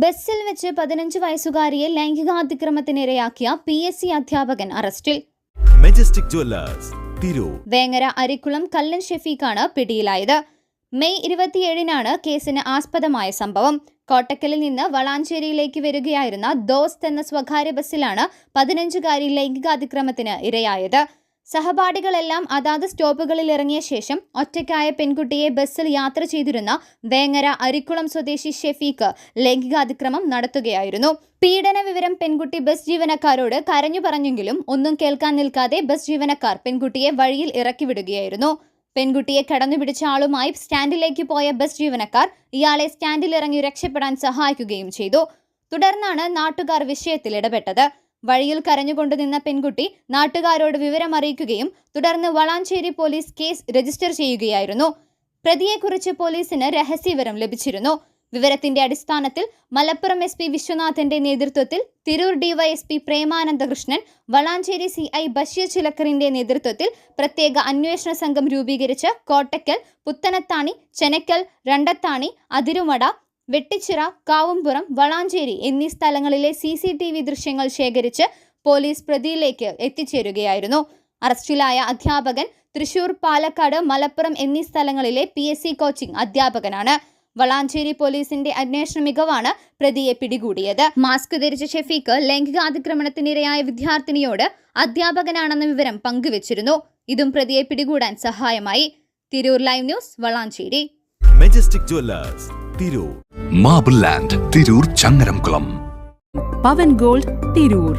ബസ്സിൽ വെച്ച് 15 വയസ്സുകാരിയെ ലൈംഗികാതിക്രമത്തിനിരയാക്കിയ PSC അധ്യാപകൻ അറസ്റ്റിൽ. Majestic jewellers, Tirur. വേങ്ങര അരിക്കുളം കല്ലൻ ഷെഫീഖാണ് പിടിയിലായത്. മെയ് 27-നാണ് കേസിന് ആസ്പദമായ സംഭവം. കോട്ടക്കലിൽ നിന്ന് വളാഞ്ചേരിയിലേക്ക് വരികയായിരുന്ന ദോസ്ത് എന്ന സ്വകാര്യ ബസ്സിലാണ് 15-കാരി ലൈംഗികാതിക്രമത്തിന് ഇരയായത്. സഹപാഠികളെല്ലാം അതാത് സ്റ്റോപ്പുകളിൽ ഇറങ്ങിയ ശേഷം ഒറ്റയ്ക്കായ പെൺകുട്ടിയെ ബസ്സിൽ യാത്ര ചെയ്തിരുന്ന വേങ്ങര അരിക്കുളം സ്വദേശി ഷെഫീഖ് ലൈംഗികാതിക്രമം നടത്തുകയായിരുന്നു. പീഡന വിവരം പെൺകുട്ടി ബസ് ജീവനക്കാരോട് കരഞ്ഞു പറഞ്ഞെങ്കിലും ഒന്നും കേൾക്കാൻ നിൽക്കാതെ ബസ് ജീവനക്കാർ പെൺകുട്ടിയെ വഴിയിൽ ഇറക്കി വിടുകയായിരുന്നു. പെൺകുട്ടിയെ കടന്നുപിടിച്ച ആളുമായി സ്റ്റാൻഡിലേക്ക് പോയ ബസ് ജീവനക്കാർ ഇയാളെ സ്റ്റാൻഡിൽ ഇറങ്ങി രക്ഷപ്പെടാൻ സഹായിക്കുകയും ചെയ്തു. തുടർന്നാണ് നാട്ടുകാർ വിഷയത്തിൽ ഇടപെട്ടത്. വഴിയിൽ കരഞ്ഞുകൊണ്ടു നിന്ന പെൺകുട്ടി നാട്ടുകാരോട് വിവരമറിയിക്കുകയും തുടർന്ന് വളാഞ്ചേരി പോലീസ് കേസ് രജിസ്റ്റർ ചെയ്യുകയായിരുന്നു. പ്രതിയെക്കുറിച്ച് പോലീസിന് രഹസ്യവിവരം ലഭിച്ചിരുന്നു. വിവരത്തിന്റെ അടിസ്ഥാനത്തിൽ മലപ്പുറം SP വിശ്വനാഥന്റെ നേതൃത്വത്തിൽ തിരൂർ DYSP പ്രേമാനന്ദകൃഷ്ണൻ, വളാഞ്ചേരി CI ബഷീർ ചിലക്കറിന്റെ നേതൃത്വത്തിൽ പ്രത്യേക അന്വേഷണ സംഘം രൂപീകരിച്ച് കോട്ടക്കൽ, പുത്തനത്താണി, ചെനക്കൽ, രണ്ടത്താണി, അതിരുമട, വെട്ടിച്ചിറ, കാവുംപുറം, വളാഞ്ചേരി എന്നീ സ്ഥലങ്ങളിലെ CCTV ദൃശ്യങ്ങൾ ശേഖരിച്ച് പോലീസ് പ്രതിയിലേക്ക് എത്തിച്ചേരുകയായിരുന്നു. അറസ്റ്റിലായ അധ്യാപകൻ തൃശൂർ, പാലക്കാട്, മലപ്പുറം എന്നീ സ്ഥലങ്ങളിലെ PSC കോച്ചിംഗ് അധ്യാപകനാണ്. വളാഞ്ചേരി പോലീസിന്റെ അന്വേഷണ മികവാണ് പ്രതിയെ പിടികൂടിയത്. മാസ്ക് ധരിച്ച ഷെഫീഖ് ലൈംഗികാതിക്രമണത്തിനിരയായ വിദ്യാർത്ഥിനിയോട് അധ്യാപകനാണെന്ന വിവരം പങ്കുവച്ചിരുന്നു. ഇതും പ്രതിയെ പിടികൂടാൻ സഹായമായി. Tirur live news, Valanchery. Majestic jewellers, Tirur. Marble land, Tirur Changaramkulam. Pavan gold, Tirur.